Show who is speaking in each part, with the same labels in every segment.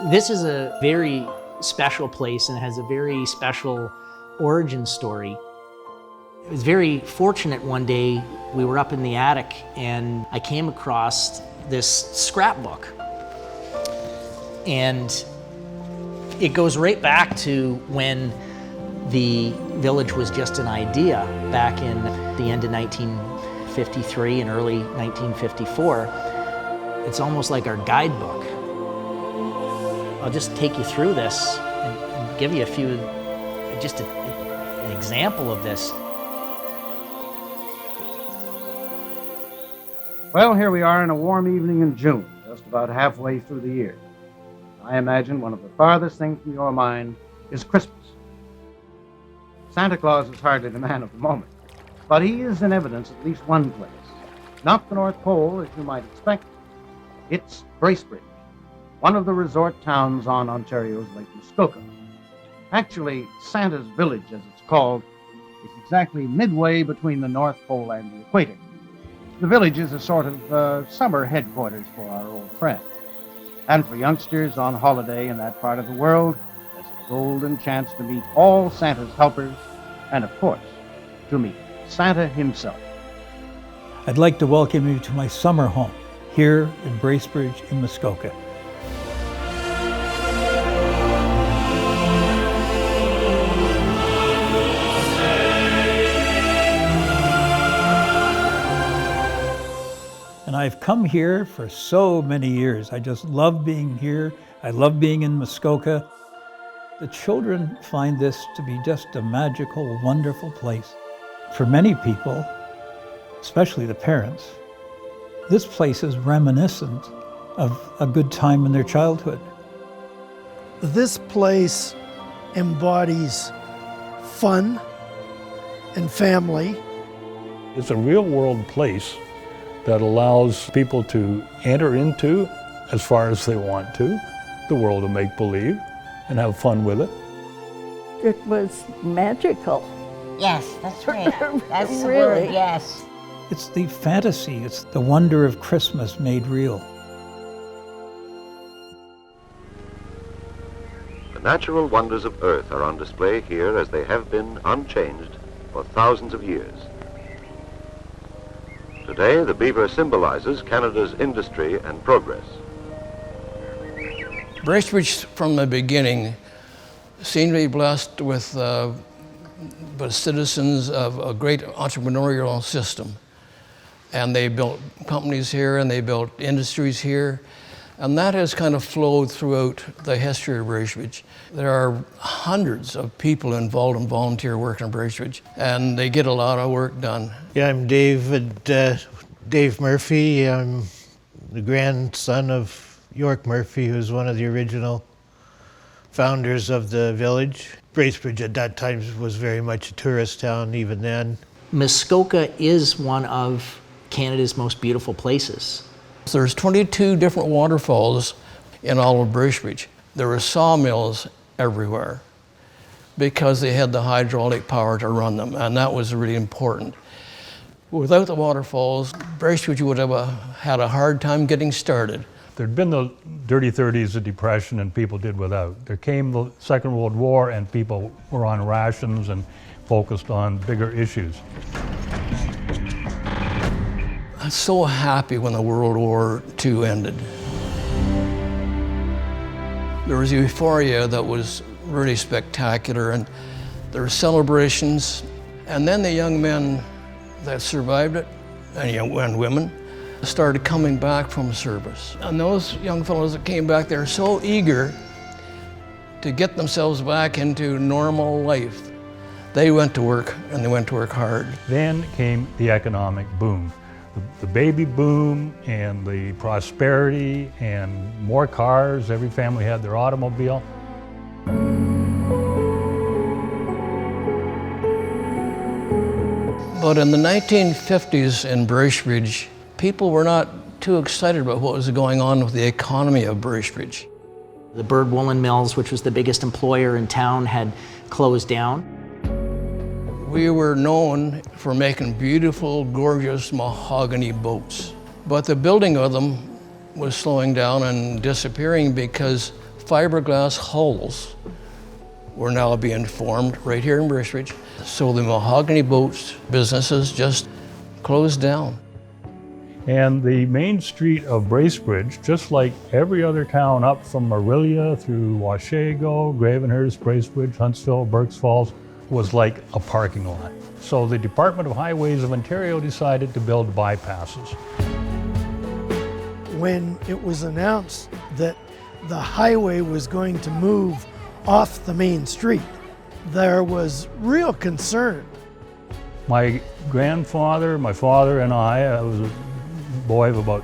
Speaker 1: This is a very special place and has a very special origin story. I was very fortunate one day, we were up in the attic and I came across this scrapbook. And it goes right back to when the village was just an idea back in the end of 1953 and early 1954. It's almost like our guidebook. I'll just take you through this and give you an example of this.
Speaker 2: Well, here we are in a warm evening in June, just about halfway through the year. I imagine one of the farthest things from your mind is Christmas. Santa Claus is hardly the man of the moment, but he is in evidence at least one place. Not the North Pole, as you might expect. It's Bracebridge, one of the resort towns on Ontario's Lake Muskoka. Actually, Santa's Village, as it's called, is exactly midway between the North Pole and the equator. The village is a sort of summer headquarters for our old friend. And for youngsters on holiday in that part of the world, it's a golden chance to meet all Santa's helpers and, of course, to meet Santa himself.
Speaker 3: I'd like to welcome you to my summer home here in Bracebridge in Muskoka. And I've come here for so many years. I just love being here. I love being in Muskoka. The children find this to be just a magical, wonderful place. For many people, especially the parents, this place is reminiscent of a good time in their childhood.
Speaker 4: This place embodies fun and family.
Speaker 5: It's a real-world place that allows people to enter into, as far as they want to, the world of make-believe and have fun with it.
Speaker 6: It was magical.
Speaker 7: Yes, that's right. That's the
Speaker 6: Really?
Speaker 7: word, yes.
Speaker 3: It's the fantasy, it's the wonder of Christmas made real.
Speaker 8: The natural wonders of Earth are on display here as they have been unchanged for thousands of years. Today, the beaver symbolizes Canada's industry and progress.
Speaker 9: Bracebridge, from the beginning, seemed to be blessed with citizens of a great entrepreneurial system. And they built companies here and they built industries here. And that has kind of flowed throughout the history of Bracebridge. There are hundreds of people involved in volunteer work in Bracebridge, and they get a lot of work done.
Speaker 10: Yeah, I'm Dave Murphy. I'm the grandson of York Murphy, who's one of the original founders of the village. Bracebridge at that time was very much a tourist town even then.
Speaker 1: Muskoka is one of Canada's most beautiful places.
Speaker 9: There's 22 different waterfalls in all of Bracebridge. There were sawmills everywhere because they had the hydraulic power to run them, and that was really important. Without the waterfalls, Bracebridge would have had a hard time getting started.
Speaker 5: There'd been the dirty 30s, the Depression, and people did without. There came the Second World War, and people were on rations and focused on bigger issues.
Speaker 9: I was so happy when the World War II ended. There was euphoria that was really spectacular, and there were celebrations. And then the young men that survived it, and women, started coming back from service. And those young fellows that came back, they were so eager to get themselves back into normal life. They went to work, and they went to work hard.
Speaker 5: Then came the economic boom. The baby boom and the prosperity and more cars. Every family had their automobile.
Speaker 9: But in the 1950s in Bracebridge, people were not too excited about what was going on with the economy of Bracebridge.
Speaker 1: The Bird Woolen Mills, which was the biggest employer in town, had closed down.
Speaker 9: We were known for making beautiful, gorgeous mahogany boats. But the building of them was slowing down and disappearing because fiberglass hulls were now being formed right here in Bracebridge. So the mahogany boats businesses just closed down.
Speaker 5: And the main street of Bracebridge, just like every other town up from Orillia through Washego, Gravenhurst, Bracebridge, Huntsville, Berks Falls, was like a parking lot. So the Department of Highways of Ontario decided to build bypasses.
Speaker 4: When it was announced that the highway was going to move off the main street, there was real concern.
Speaker 5: My grandfather, my father, and I was a boy of about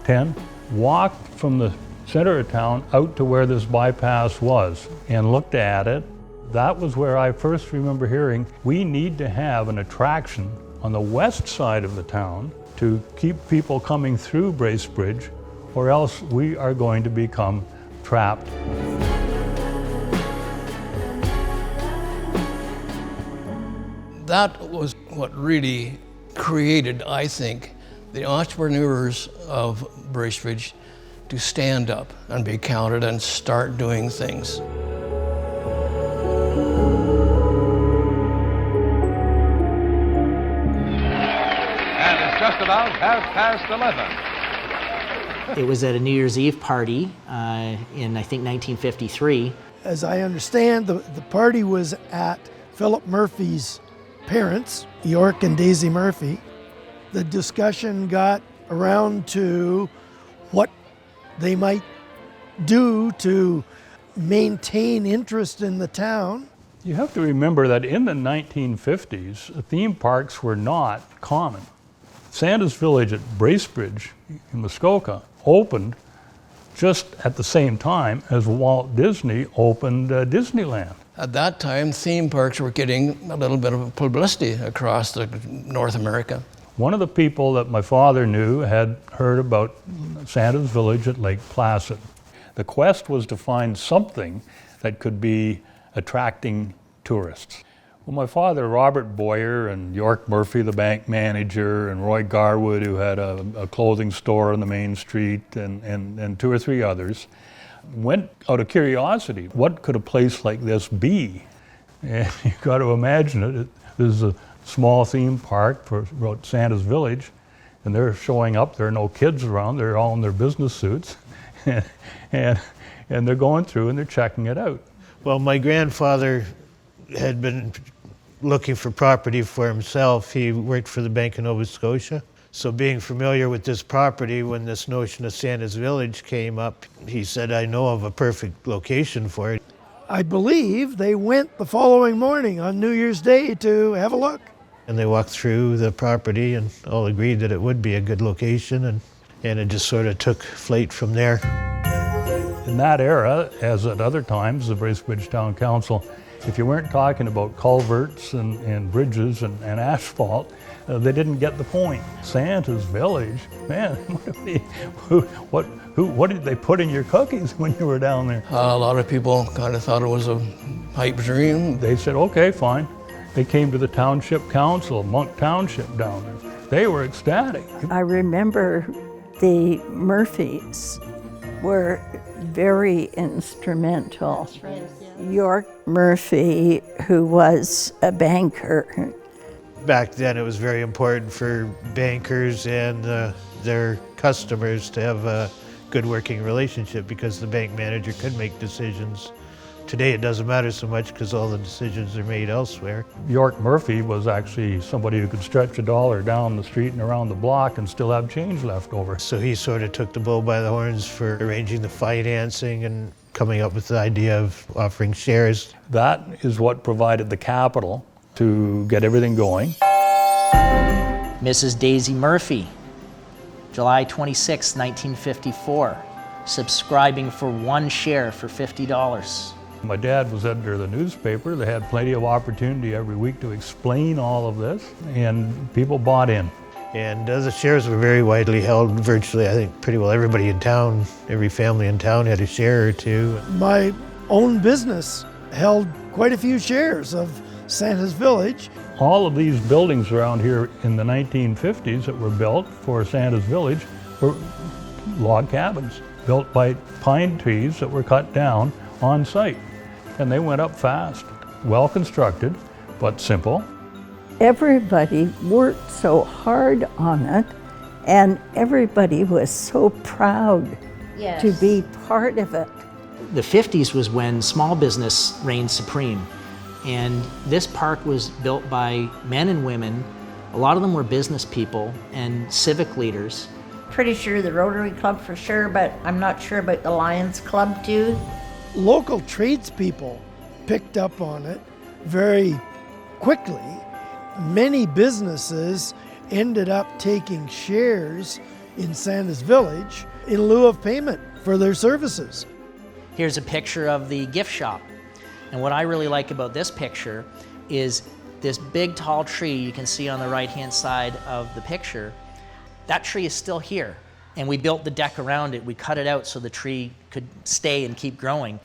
Speaker 5: 10, walked from the center of town out to where this bypass was and looked at it. That was where I first remember hearing, we need to have an attraction on the west side of the town to keep people coming through Bracebridge, or else we are going to become trapped.
Speaker 9: That was what really created, I think, the entrepreneurs of Bracebridge to stand up and be counted and start doing things.
Speaker 11: And it's just about 11:30.
Speaker 1: It was at a New Year's Eve party in, I think, 1953.
Speaker 4: As I understand, the party was at Philip Murphy's parents, York and Daisy Murphy. The discussion got around to what they might do to maintain interest in the town.
Speaker 5: You have to remember that in the 1950s, theme parks were not common. Santa's Village at Bracebridge in Muskoka opened just at the same time as Walt Disney opened Disneyland.
Speaker 9: At that time, theme parks were getting a little bit of publicity across North America.
Speaker 5: One of the people that my father knew had heard about Santa's Village at Lake Placid. The quest was to find something that could be attracting tourists. Well, my father, Robert Boyer, and York Murphy, the bank manager, and Roy Garwood, who had a clothing store on the main street, and two or three others, went out of curiosity. What could a place like this be? And you got to imagine it. This is a small theme park for Santa's Village, and they're showing up. There are no kids around. They're all in their business suits, and they're going through and they're checking it out.
Speaker 10: Well, my grandfather had been looking for property for himself. He worked for the Bank of Nova Scotia. So being familiar with this property, when this notion of Santa's Village came up, he said, I know of a perfect location for it.
Speaker 4: I believe they went the following morning on New Year's Day to have a look.
Speaker 10: And they walked through the property and all agreed that it would be a good location, and it just sort of took flight from there.
Speaker 5: In that era, as at other times, the Bracebridge Town Council, if you weren't talking about culverts and bridges and asphalt, they didn't get the point. Santa's Village, man, what did they put in your cookies when you were down there?
Speaker 9: A lot of people kind of thought it was a pipe dream.
Speaker 5: They said, okay, fine. They came to the Township Council, Monk Township down there. They were ecstatic.
Speaker 6: I remember the Murphys were very instrumental. York Murphy, who was a banker.
Speaker 10: Back then it was very important for bankers and their customers to have a good working relationship because the bank manager could make decisions. Today it doesn't matter so much because all the decisions are made elsewhere.
Speaker 5: York Murphy was actually somebody who could stretch a dollar down the street and around the block and still have change left over.
Speaker 10: So he sort of took the bull by the horns for arranging the financing and coming up with the idea of offering shares.
Speaker 5: That is what provided the capital to get everything going.
Speaker 1: Mrs. Daisy Murphy, July 26, 1954, subscribing for one share for $50.
Speaker 5: My dad was editor of the newspaper. They had plenty of opportunity every week to explain all of this, and people bought in.
Speaker 10: And the shares were very widely held. Virtually, I think, pretty well everybody in town, every family in town had a share or two.
Speaker 4: My own business held quite a few shares of Santa's Village.
Speaker 5: All of these buildings around here in the 1950s that were built for Santa's Village were log cabins. built by pine trees that were cut down on site. And they went up fast, well constructed, but simple.
Speaker 6: Everybody worked so hard on it, and everybody was so proud to be part of it.
Speaker 1: The 50s was when small business reigned supreme. And this park was built by men and women. A lot of them were business people and civic leaders.
Speaker 7: Pretty sure the Rotary Club for sure, but I'm not sure about the Lions Club too.
Speaker 4: Local tradespeople picked up on it very quickly. Many businesses ended up taking shares in Santa's Village in lieu of payment for their services.
Speaker 1: Here's a picture of the gift shop. And what I really like about this picture is this big tall tree you can see on the right-hand side of the picture. That tree is still here. And we built the deck around it. We cut it out so the tree could stay and keep growing.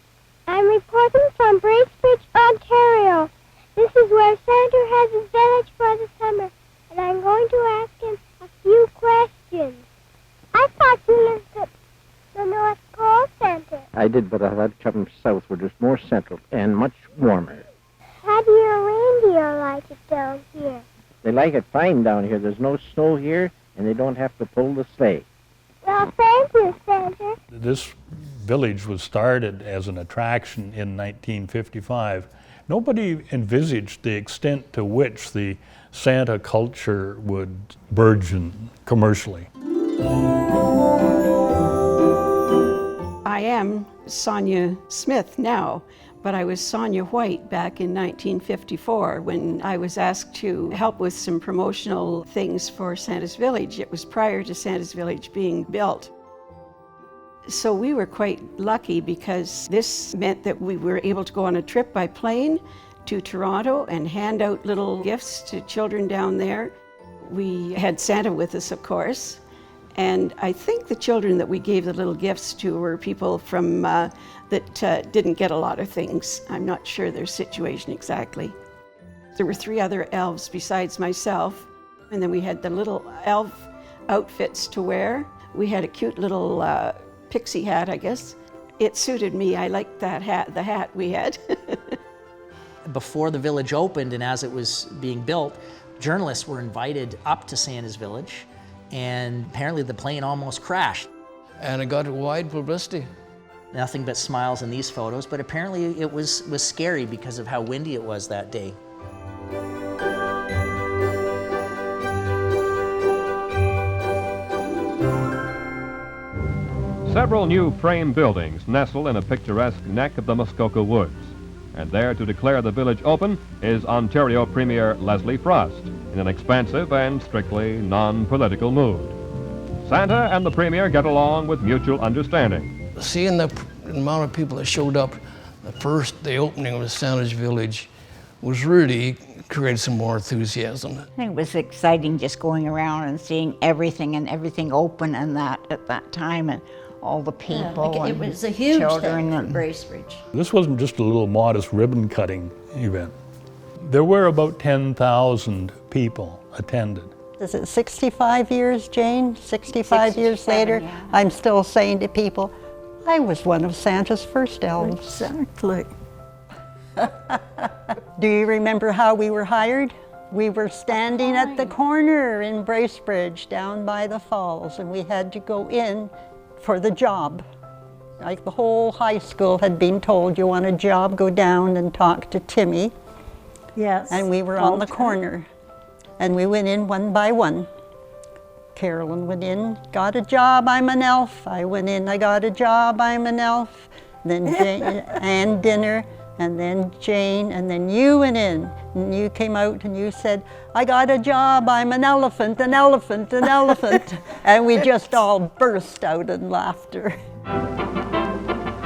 Speaker 12: I'm reporting from Bracebridge, Ontario. This is where Santa has his village for the summer, and I'm going to ask him a few questions. I thought you lived at the North Pole, Santa.
Speaker 13: I did, but I had to come south where it's more central and much warmer.
Speaker 12: How do your reindeer like it down here?
Speaker 13: They like it fine down here. There's no snow here, and they don't have to pull the sleigh.
Speaker 12: Well, thank you, Santa.
Speaker 5: This village was started as an attraction in 1955. Nobody envisaged the extent to which the Santa culture would burgeon commercially.
Speaker 14: I am Sonia Smith now, but I was Sonia White back in 1954 when I was asked to help with some promotional things for Santa's Village. It was prior to Santa's Village being built. So we were quite lucky because this meant that we were able to go on a trip by plane to Toronto and hand out little gifts to children down there. We had Santa with us, of course, and I think the children that we gave the little gifts to were people from that didn't get a lot of things. I'm not sure their situation exactly. There were 3 other elves besides myself, and then we had the little elf outfits to wear. We had a cute little pixie hat, I guess. It suited me. I liked that hat, the hat we had.
Speaker 1: Before the village opened and as it was being built, journalists were invited up to Santa's Village, and apparently the plane almost crashed.
Speaker 9: And it got wide publicity.
Speaker 1: Nothing but smiles in these photos, but apparently it was scary because of how windy it was that day.
Speaker 11: Several new frame buildings nestle in a picturesque neck of the Muskoka Woods. And there to declare the village open is Ontario Premier Leslie Frost in an expansive and strictly non-political mood. Santa and the Premier get along with mutual understanding.
Speaker 9: Seeing the amount of people that showed up, the opening of Santa's Village was really created some more enthusiasm.
Speaker 7: I think it was exciting just going around and seeing everything and everything open and that at that time, and all the people.
Speaker 6: Yeah,
Speaker 7: and
Speaker 6: it was a huge
Speaker 7: children
Speaker 6: thing
Speaker 7: and
Speaker 6: for Bracebridge.
Speaker 5: This wasn't just a little modest ribbon cutting event. There were about 10,000 people attended.
Speaker 15: Is it 65 years, Jane? 65 years later,
Speaker 6: yeah.
Speaker 15: I'm still saying to people, I was one of Santa's first elves.
Speaker 6: Exactly.
Speaker 15: Do you remember how we were hired? We were standing at the corner in Bracebridge down by the falls, and we had to go in for the job. Like the whole high school had been told, you want a job, go down and talk to Timmy.
Speaker 6: Yes.
Speaker 15: And we were on the corner. And we went in one by one. Carolyn went in, got a job, I'm an elf. I went in, I got a job, I'm an elf. Then Jane, and dinner, and then Jane, and then you went in. And you came out and you said, I got a job, I'm an elephant, an elephant, an elephant. And we just all burst out in laughter.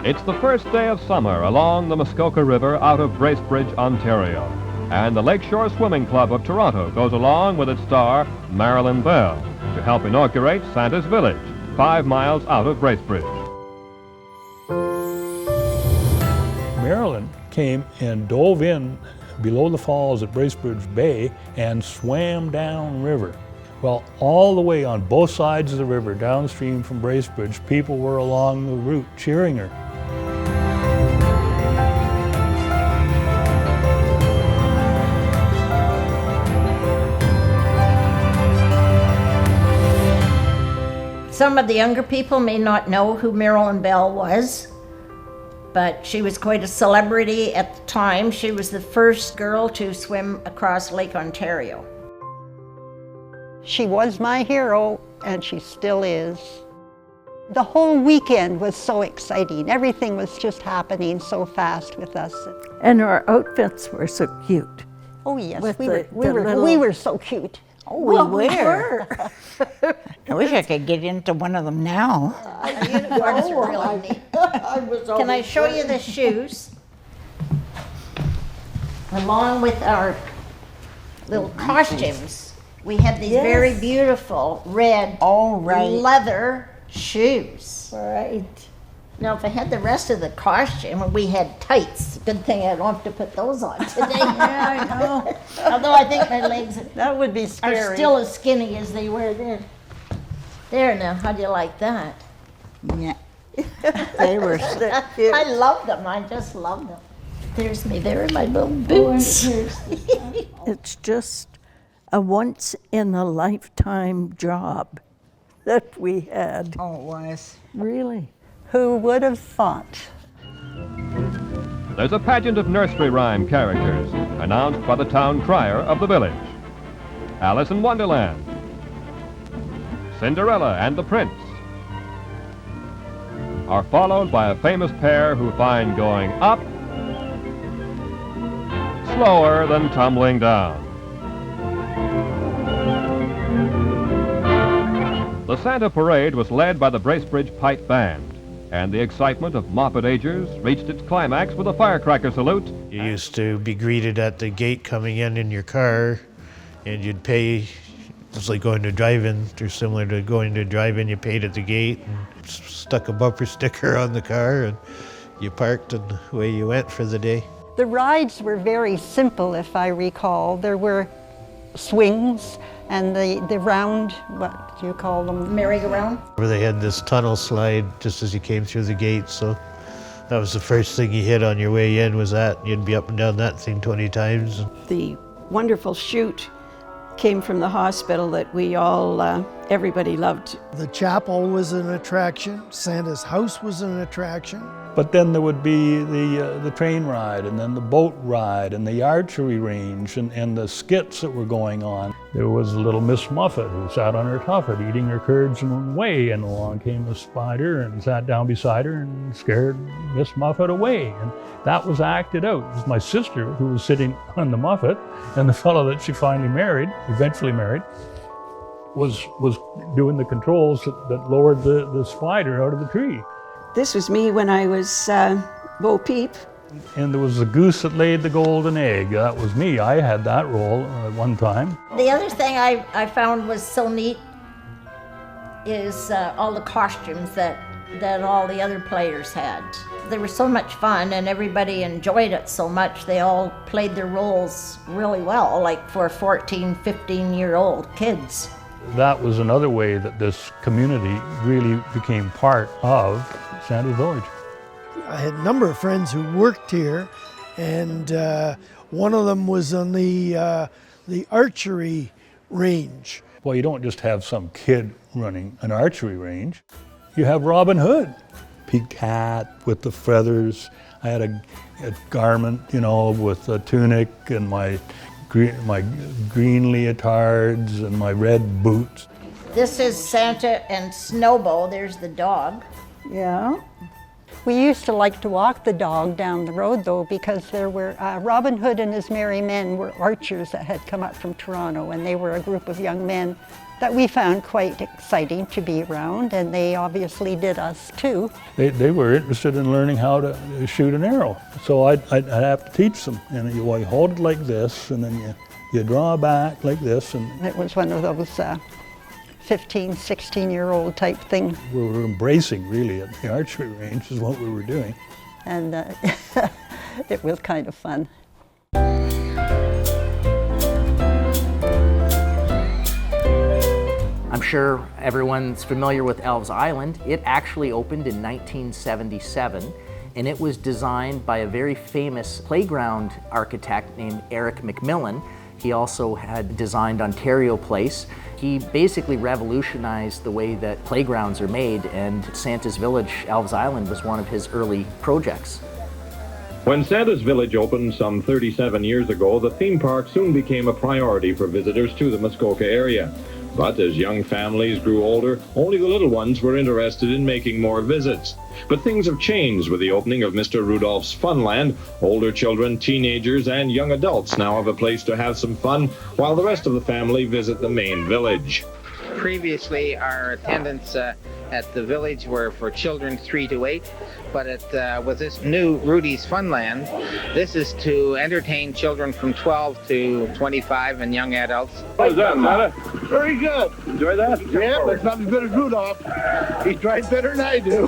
Speaker 11: It's the first day of summer along the Muskoka River out of Bracebridge, Ontario. And the Lakeshore Swimming Club of Toronto goes along with its star, Marilyn Bell, to help inaugurate Santa's Village, 5 miles out of Bracebridge.
Speaker 5: Marilyn came and dove in below the falls at Bracebridge Bay and swam down river. Well, all the way on both sides of the river, downstream from Bracebridge, people were along the route cheering her.
Speaker 16: Some of the younger people may not know who Marilyn Bell was, but she was quite a celebrity at the time. She was the first girl to swim across Lake Ontario.
Speaker 15: She was my hero, and she still is. The whole weekend was so exciting. Everything was just happening so fast with us.
Speaker 6: And our outfits were so cute.
Speaker 15: Oh yes,
Speaker 6: With
Speaker 15: we were so cute.
Speaker 7: Oh, we were. I wish I could get into one of them now.
Speaker 16: Unicorns are really neat. Can I show you the shoes? Along with our little costumes, we had these very beautiful red leather shoes.
Speaker 6: Right.
Speaker 16: Now, if I had the rest of the costume, we had tights. Good thing I don't have to put those on today.
Speaker 15: Yeah, I know.
Speaker 16: Although I think my legs
Speaker 15: That would be scary.
Speaker 16: are still as skinny as they were then. There now, how do you like that?
Speaker 7: Yeah. They were so cute.
Speaker 16: I love them. I just love them. There's me. There are my little boots.
Speaker 6: It's just a once-in-a-lifetime job that we had.
Speaker 7: Oh, it was.
Speaker 6: Really.
Speaker 15: Who would have thought?
Speaker 11: There's a pageant of nursery rhyme characters announced by the town crier of the village. Alice in Wonderland, Cinderella and the Prince are followed by a famous pair who find going up slower than tumbling down. The Santa Parade was led by the Bracebridge Pipe Band, and the excitement of Moffat Agers reached its climax with a firecracker salute.
Speaker 10: You used to be greeted at the gate coming in your car, and you'd pay. It's like going to drive-in, or similar to going to drive-in. You paid at the gate and stuck a bumper sticker on the car, and you parked, and away you went for the day.
Speaker 15: The rides were very simple, if I recall. There were swings and the round, what do you call them?
Speaker 16: Merry-go-round.
Speaker 10: Where they had this tunnel slide just as you came through the gate, so that was the first thing you hit on your way in was that. You'd be up and down that thing 20 times.
Speaker 14: The wonderful chute came from the hospital that we all, everybody loved.
Speaker 4: The chapel was an attraction. Santa's house was an attraction.
Speaker 5: But then there would be the train ride, and then the boat ride, and the archery range, and the skits that were going on. There was little Miss Muffet who sat on her tuffet eating her curds and whey, and along came a spider and sat down beside her and scared Miss Muffet away. And that was acted out. It was my sister who was sitting on the Muffet, and the fellow that she finally married, eventually married, was doing the controls that lowered the spider out of the tree.
Speaker 14: This was me when I was Bo Peep.
Speaker 5: And there was the goose that laid the golden egg. That was me. I had that role at one time.
Speaker 16: The other thing I found was so neat is all the costumes that all the other players had. They were so much fun, and everybody enjoyed it so much. They all played their roles really well, like for 14, 15-year-old kids.
Speaker 5: That was another way that this community really became part of Santa's Village.
Speaker 4: I had a number of friends who worked here, and one of them was on the archery range.
Speaker 5: Well, you don't just have some kid running an archery range. You have Robin Hood, peaked hat with the feathers. I had a garment, you know, with a tunic and my green leotards and my red boots.
Speaker 16: This is Santa and Snowbo. There's the dog.
Speaker 15: Yeah. We used to like to walk the dog down the road, though, because there were Robin Hood and his merry men were archers that had come up from Toronto, and they were a group of young men that we found quite exciting to be around, and they obviously did us too.
Speaker 5: They were interested in learning how to shoot an arrow, so I'd have to teach them. And you hold it like this, and then you draw back like this. And
Speaker 15: it was one of those 15, 16-year-old type thing.
Speaker 5: We were embracing, really, at the archery range is what we were doing.
Speaker 15: And it was kind of fun.
Speaker 1: sure everyone's familiar with Elves Island. It actually opened in 1977, and it was designed by a very famous playground architect named Eric McMillan. He also had designed Ontario Place. He basically revolutionized the way that playgrounds are made, and Santa's Village, Elves Island, was one of his early projects.
Speaker 17: When Santa's Village opened some 37 years ago, the theme park soon became a priority for visitors to the Muskoka area. But as young families grew older, only the little ones were interested in making more visits. But things have changed with the opening of Mr. Rudolph's Funland. Older children, teenagers, and young adults now have a place to have some fun, while the rest of the family visit the main village.
Speaker 18: Previously, our attendance at the village were for children 3 to 8, but with this new Rudy's Funland, this is to entertain children from 12 to 25 and young adults.
Speaker 19: How's that, Santa? Very good.
Speaker 17: Enjoy that?
Speaker 19: Yeah, but it's not as good as Rudolph. He tried better than I do.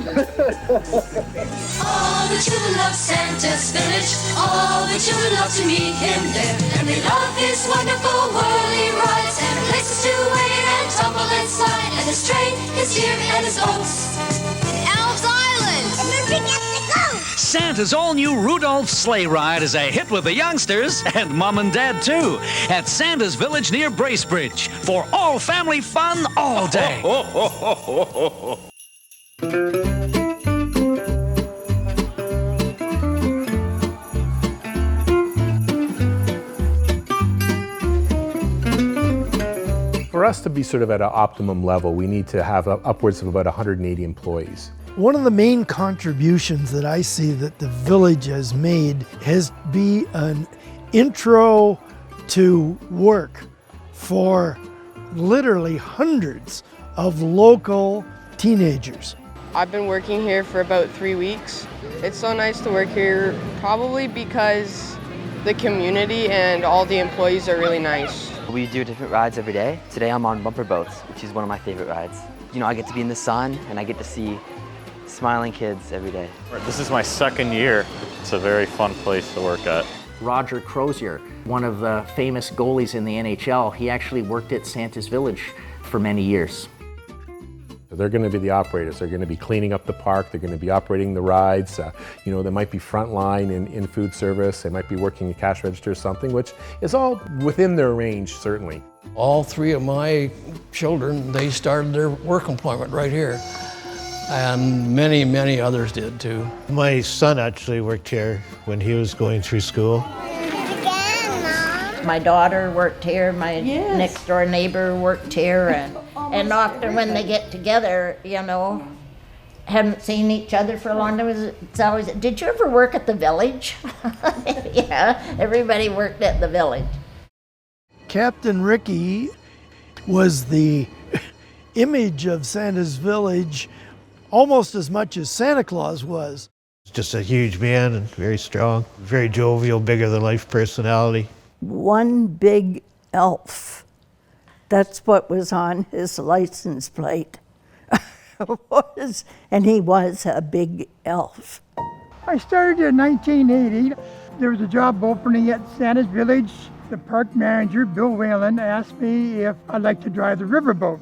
Speaker 20: All the children love Santa's Village. All the children love to meet him there. And they love his wonderful whirly rides and places to wait and tumble and slide. And his train, his deer, and his oaks. Elves Island! Murphy gets to go!
Speaker 21: Santa's all-new Rudolph's sleigh ride is a hit with the youngsters and Mom and Dad too at Santa's Village near Bracebridge for all family fun all day.
Speaker 22: For us to be sort of at an optimum level, we need to have upwards of about 180 employees.
Speaker 4: One of the main contributions that I see that the village has made has been an intro to work for literally hundreds of local teenagers.
Speaker 23: I've been working here for about 3 weeks. It's so nice to work here, probably because the community and all the employees are really nice.
Speaker 24: We do different rides every day. Today I'm on bumper boats, which is one of my favorite rides. You know, I get to be in the sun and I get to see smiling kids every day.
Speaker 25: This is my second year. It's a very fun place to work at.
Speaker 1: Roger Crozier, one of the famous goalies in the NHL, he actually worked at Santa's Village for many years.
Speaker 22: They're going to be the operators. They're going to be cleaning up the park. They're going to be operating the rides. You know, they might be frontline in food service. They might be working a cash register or something, which is all within their range, certainly.
Speaker 9: All 3 of my children, they started their work employment right here. And many, many others did too.
Speaker 10: My son actually worked here when he was going through school.
Speaker 16: My daughter worked here, my next door neighbor worked here, and often when they get together, you know, haven't seen each other for a long time, it's always, did you ever work at the village? Yeah, everybody worked at the village.
Speaker 4: Captain Ricky was the image of Santa's Village almost as much as Santa Claus was.
Speaker 10: Just a huge man and very strong, very jovial, bigger-than-life personality.
Speaker 6: One big elf. That's what was on his license plate. And he was a big elf.
Speaker 26: I started in 1980. There was a job opening at Santa's Village. The park manager, Bill Whalen, asked me if I'd like to drive the riverboat.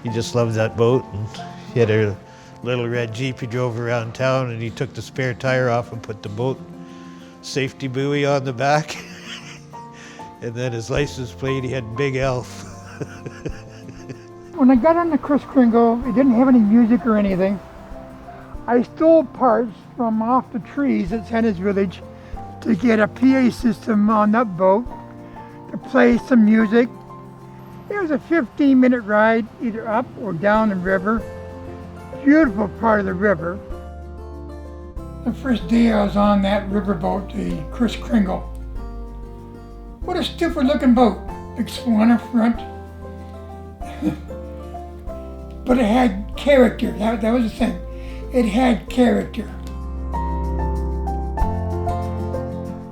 Speaker 10: He just loved that boat, and he had a little red Jeep he drove around town, and he took the spare tire off and put the boat safety buoy on the back. And then his license plate, he had Big Elf.
Speaker 26: When I got on the Kris Kringle, it didn't have any music or anything. I stole parts from off the trees at Santa's Village to get a PA system on that boat to play some music. It was a 15-minute ride, either up or down the river. Beautiful part of the river. The first day I was on that riverboat, the Kris Kringle. What a stupid looking boat. Big swan in front. But it had character. That was the thing. It had character.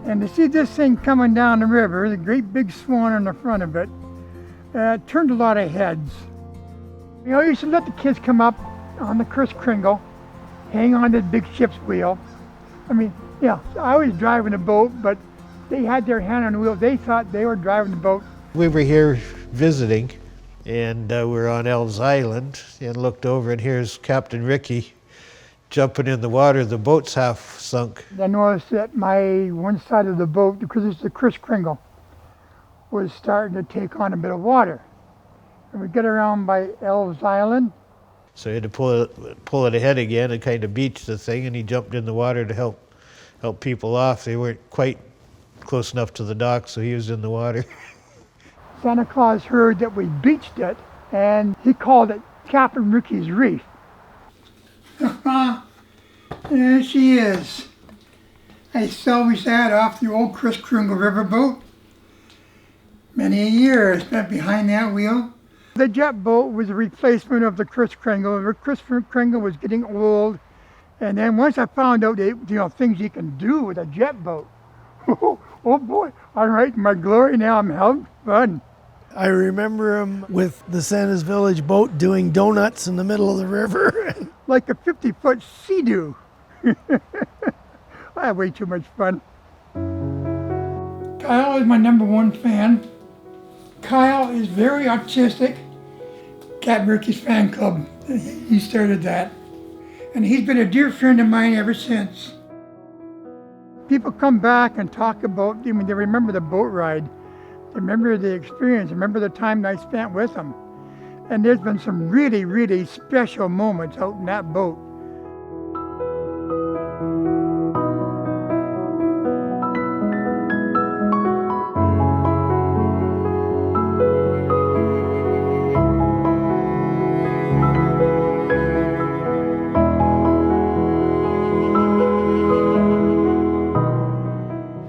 Speaker 26: And to see this thing coming down the river, the great big swan in the front of it, turned a lot of heads. You know, you used to let the kids come up on the Kris Kringle, hang on to the big ship's wheel. I mean, yeah, I was driving the boat, but they had their hand on the wheel. They thought they were driving the boat.
Speaker 10: We were here visiting And we're on Ellis Island and looked over, and here's Captain Ricky jumping in the water. The boat's half sunk.
Speaker 26: I noticed that my one side of the boat, because it's the Kris Kringle, was starting to take on a bit of water. And we get around by Ellis Island.
Speaker 10: So he had to pull it ahead again and kind of beach the thing, and he jumped in the water to help people off. They weren't quite close enough to the dock, so he was in the water.
Speaker 26: Santa Claus heard that we beached it, and he called it Captain Ricky's Reef. There she is. I salvaged that off the old Kris Kringle riverboat. Many a year I spent behind that wheel. The jet boat was a replacement of the Kris Kringle. The Kris Kringle was getting old, and then once I found out things you can do with a jet boat, oh boy, I'm right in my glory now. I'm having fun.
Speaker 4: I remember him with the Santa's Village boat doing donuts in the middle of the river.
Speaker 26: Like a 50-foot sea-doo. I had way too much fun. Kyle is my #1 fan. Kyle is very artistic. Captain Ricky's fan club, he started that. And he's been a dear friend of mine ever since. People come back and talk about, they remember the boat ride. They remember the experience, remember the time I spent with them. And there's been some really, really special moments out in that boat.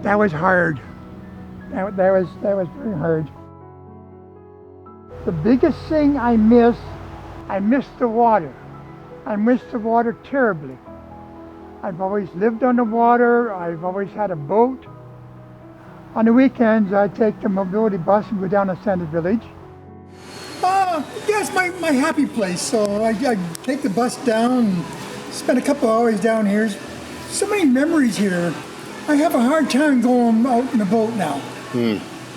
Speaker 26: That was hard. That was very hard. The biggest thing I miss the water. I miss the water terribly. I've always lived on the water. I've always had a boat. On the weekends, I take the mobility bus and go down to Santa's Village. That's my happy place. So I take the bus down and spend a couple hours down here. So many memories here. I have a hard time going out in the boat now.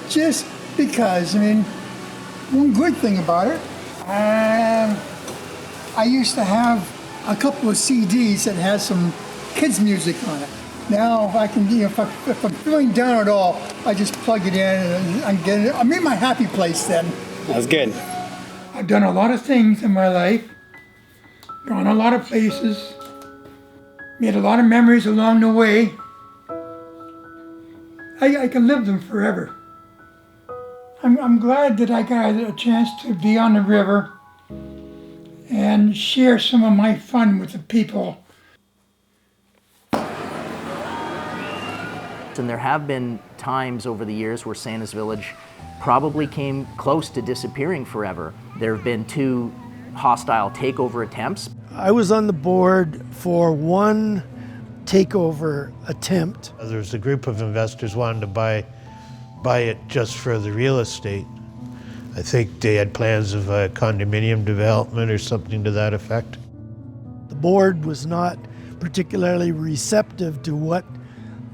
Speaker 26: Just because, one good thing about it, I used to have a couple of CDs that had some kids' music on it. Now, if I can, if I'm feeling down at all, I just plug it in and I'm in my happy place then.
Speaker 2: That's good.
Speaker 26: I've done a lot of things in my life, gone a lot of places, made a lot of memories along the way. I can live them forever. I'm glad that I got a chance to be on the river and share some of my fun with the people.
Speaker 1: And there have been times over the years where Santa's Village probably came close to disappearing forever. There have been 2 hostile takeover attempts.
Speaker 4: I was on the board for one takeover attempt.
Speaker 10: There was a group of investors wanted to buy it just for the real estate. I think they had plans of a condominium development or something to that effect.
Speaker 4: The board was not particularly receptive to what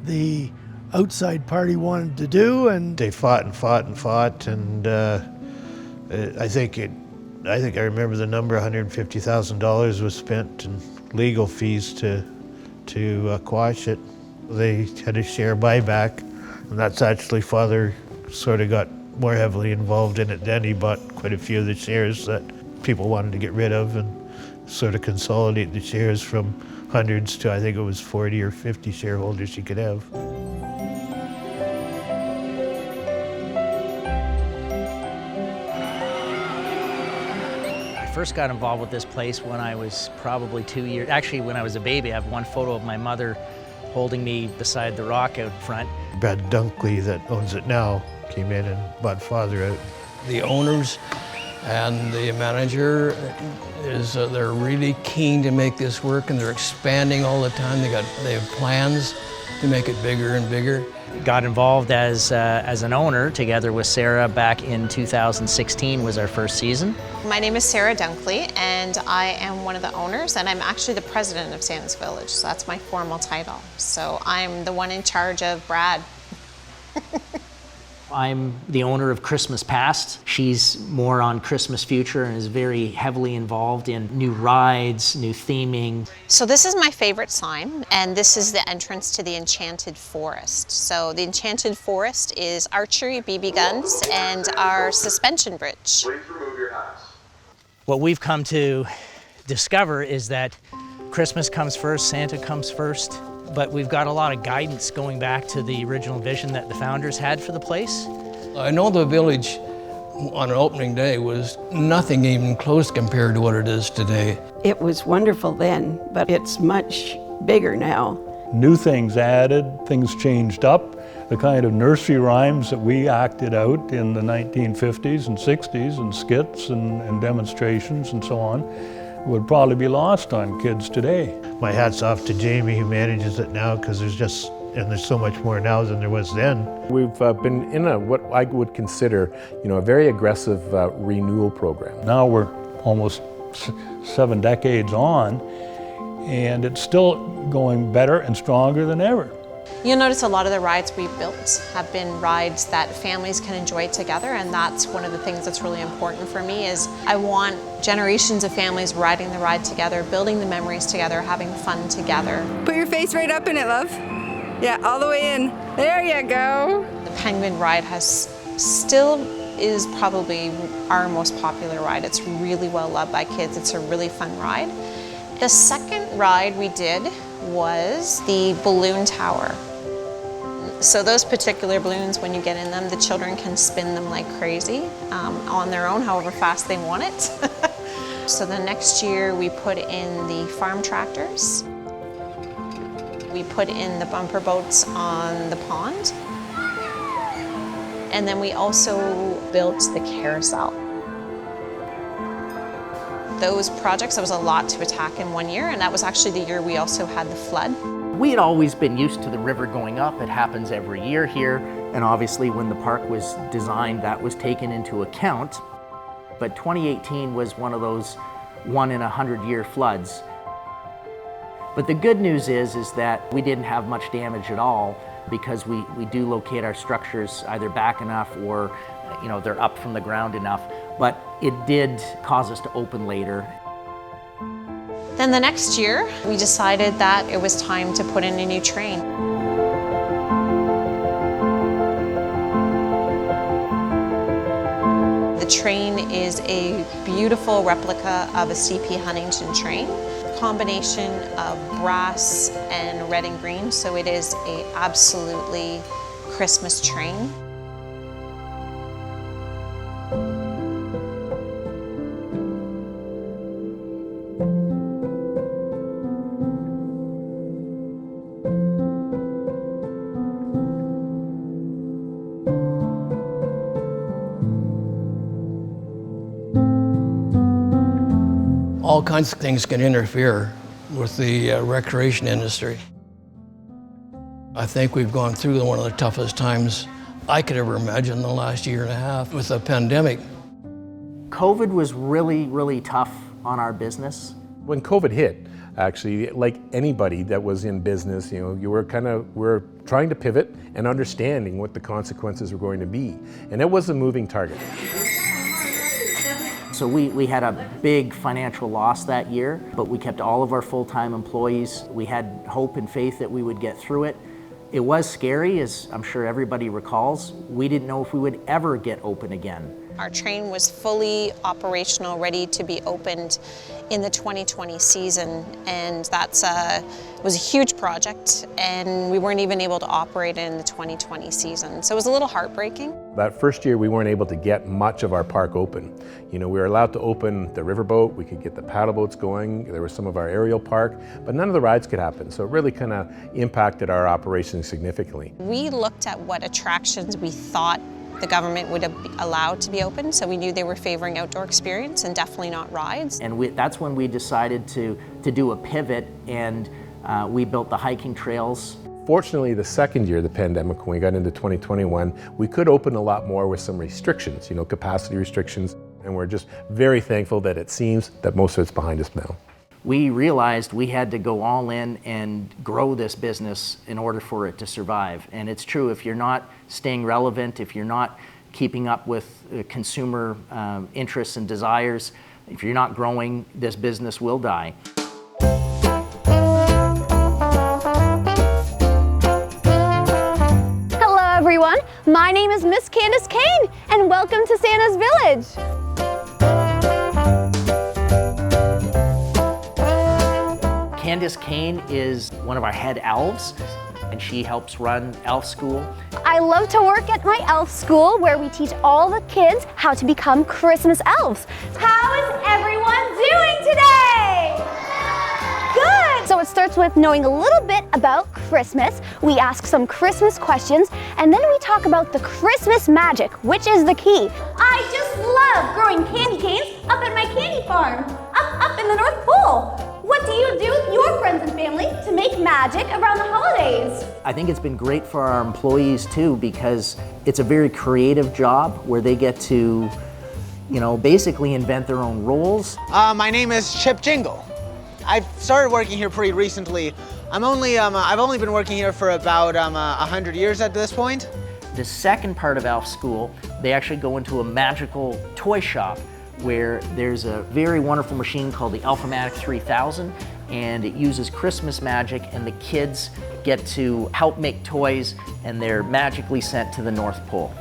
Speaker 4: the outside party wanted to do, and
Speaker 10: they fought and fought and fought, and I think I remember the number, $150,000 was spent in legal fees to quash it. They had a share buyback, and that's actually Father sort of got more heavily involved in it then. He bought quite a few of the shares that people wanted to get rid of and sort of consolidate the shares from hundreds to, I think it was 40 or 50 shareholders you could have.
Speaker 1: I first got involved with this place when I was probably 2 years, actually when I was a baby. I have one photo of my mother holding me beside the rock out front.
Speaker 10: Brad Dunkley, that owns it now, came in and bought Father out.
Speaker 9: The owners and the manager they're really keen to make this work, and they're expanding all the time. They have plans to make it bigger and bigger.
Speaker 1: Got involved as an owner together with Sarah back in 2016 was our first season.
Speaker 3: My name is Sarah Dunkley, and I am one of the owners, and I'm actually the president of Santa's Village, so that's my formal title. So I'm the one in charge of Brad.
Speaker 1: I'm the owner of Christmas Past. She's more on Christmas Future and is very heavily involved in new rides, new theming.
Speaker 3: So this is my favorite sign, and this is the entrance to the Enchanted Forest. So the Enchanted Forest is archery, BB guns, and our suspension bridge.
Speaker 1: What we've come to discover is that Christmas comes first, Santa comes first, but we've got a lot of guidance going back to the original vision that the founders had for the place.
Speaker 9: I know the village on opening day was nothing even close compared to what it is today.
Speaker 14: It was wonderful then, but it's much bigger now.
Speaker 5: New things added, things changed up. The kind of nursery rhymes that we acted out in the 1950s and 60s and skits and demonstrations and so on would probably be lost on kids today.
Speaker 10: My hat's off to Jamie who manages it now, because there's so much more now than there was then.
Speaker 22: We've been in what I would consider, a very aggressive renewal program.
Speaker 5: Now we're almost 7 decades on, and it's still going better and stronger than ever.
Speaker 3: You'll notice a lot of the rides we've built have been rides that families can enjoy together, and that's one of the things that's really important for me is I want generations of families riding the ride together, building the memories together, having fun together.
Speaker 2: Put your face right up in it, love. Yeah, all the way in. There you go.
Speaker 3: The Penguin ride still is probably our most popular ride. It's really well loved by kids. It's a really fun ride. The second ride we did was the balloon tower. So those particular balloons, when you get in them, the children can spin them like crazy on their own, however fast they want it. So the next year we put in the farm tractors. We put in the bumper boats on the pond. And then we also built the carousel. Those projects, there was a lot to attack in one year, and that was actually the year we also had the flood.
Speaker 1: We had always been used to the river going up. It happens every year here, and obviously when the park was designed, that was taken into account. But 2018 was one of those 1 in 100-year floods. But the good news is that we didn't have much damage at all, because we do locate our structures either back enough or they're up from the ground enough. But it did cause us to open later.
Speaker 3: Then the next year, we decided that it was time to put in a new train. The train is a beautiful replica of a CP Huntington train, combination of brass and red and green, so it is an absolutely Christmas train.
Speaker 9: All kinds of things can interfere with the recreation industry. I think we've gone through one of the toughest times I could ever imagine in the last year and a half with the pandemic.
Speaker 1: COVID was really, really tough on our business.
Speaker 22: When COVID hit, actually, like anybody that was in business, we're trying to pivot and understanding what the consequences were going to be. And it was a moving target.
Speaker 1: So we had a big financial loss that year, but we kept all of our full-time employees. We had hope and faith that we would get through it. It was scary, as I'm sure everybody recalls. We didn't know if we would ever get open again.
Speaker 3: Our train was fully operational, ready to be opened in the 2020 season, and that was a huge project, and we weren't even able to operate it in the 2020 season. So it was a little heartbreaking.
Speaker 22: That first year, we weren't able to get much of our park open. We were allowed to open the riverboat, we could get the paddle boats going, there was some of our aerial park, but none of the rides could happen. So it really kind of impacted our operations significantly.
Speaker 3: We looked at what attractions we thought the government would have allowed to be open, so we knew they were favoring outdoor experience and definitely not rides.
Speaker 1: And that's when we decided to do a pivot, and we built the hiking trails.
Speaker 22: Fortunately, the second year of the pandemic, when we got into 2021, we could open a lot more with some restrictions, capacity restrictions, and we're just very thankful that it seems that most of it's behind us now.
Speaker 1: we realized we had to go all in and grow this business in order for it to survive. And it's true, if you're not staying relevant, if you're not keeping up with consumer interests and desires, if you're not growing, this business will die.
Speaker 7: Hello everyone, my name is Miss Candace Kane and welcome to Santa's Village.
Speaker 1: Candace Kane is one of our head elves, and she helps run elf school.
Speaker 7: I love to work at my elf school where we teach all the kids how to become Christmas elves. How is everyone doing today? Good! So it starts with knowing a little bit about Christmas. We ask some Christmas questions, and then we talk about the Christmas magic, which is the key. I just love growing candy canes up at my candy farm, up in the North Pole. What do you do with your friends and family to make magic around the holidays?
Speaker 1: I think it's been great for our employees too, because it's a very creative job where they get to, basically invent their own roles.
Speaker 8: My name is Chip Jingle. I've started working here pretty recently. I've only been working here for about 100 years at this point.
Speaker 1: The second part of elf school, they actually go into a magical toy shop where there's a very wonderful machine called the Elfomatic 3000, and it uses Christmas magic, and the kids get to help make toys, and they're magically sent to the North Pole.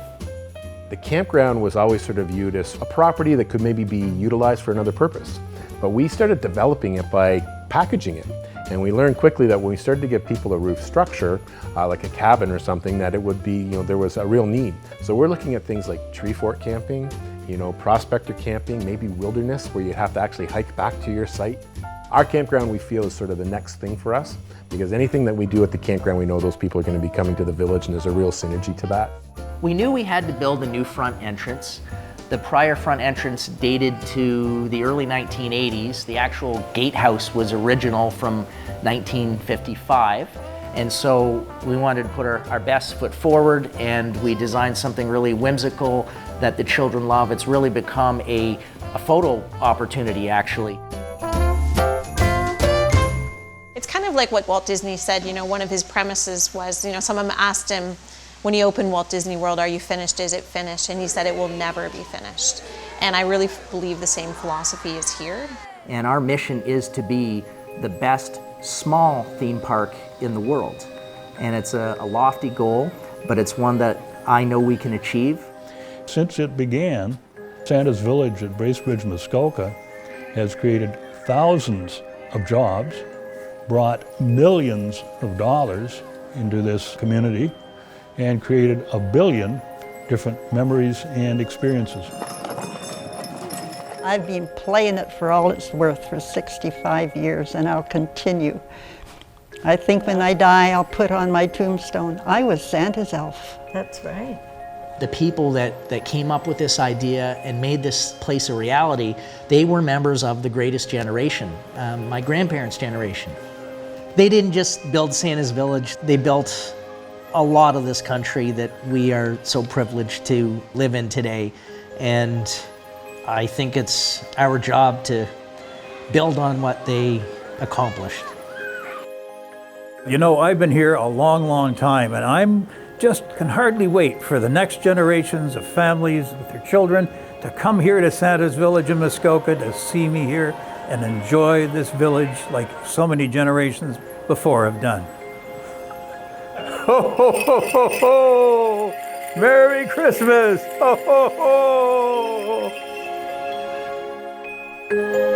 Speaker 22: The campground was always sort of viewed as a property that could maybe be utilized for another purpose. But we started developing it by packaging it. And we learned quickly that when we started to give people a roof structure, like a cabin or something, that it would be, there was a real need. So we're looking at things like tree fort camping, prospector camping, maybe wilderness where you have to actually hike back to your site. Our campground, we feel, is sort of the next thing for us, because anything that we do at the campground, we know those people are going to be coming to the village, and there's a real synergy to that.
Speaker 1: We knew we had to build a new front entrance. The prior front entrance dated to the early 1980s. The actual gatehouse was original from 1955. And so we wanted to put our best foot forward, and we designed something really whimsical that the children love. It's really become a photo opportunity, actually.
Speaker 3: It's kind of like what Walt Disney said, one of his premises was, someone asked him, when he opened Walt Disney World, are you finished? Is it finished? And he said it will never be finished. And I really believe the same philosophy is here.
Speaker 1: And our mission is to be the best small theme park in the world. And it's a lofty goal, but it's one that I know we can achieve.
Speaker 5: Since it began, Santa's Village at Bracebridge, Muskoka has created thousands of jobs, brought millions of dollars into this community, and created 1 billion different memories and experiences.
Speaker 6: I've been playing it for all it's worth for 65 years, and I'll continue. I think when I die, I'll put on my tombstone, I was Santa's elf.
Speaker 16: That's right.
Speaker 1: The people that came up with this idea and made this place a reality, they were members of the greatest generation, my grandparents' generation. They didn't just build Santa's Village, they built a lot of this country that we are so privileged to live in today. And I think it's our job to build on what they accomplished.
Speaker 11: I've been here a long, long time, and I'm just can hardly wait for the next generations of families with their children to come here to Santa's Village in Muskoka to see me here and enjoy this village like so many generations before have done. Ho, ho, ho, ho, ho! Merry Christmas! Ho, ho, ho!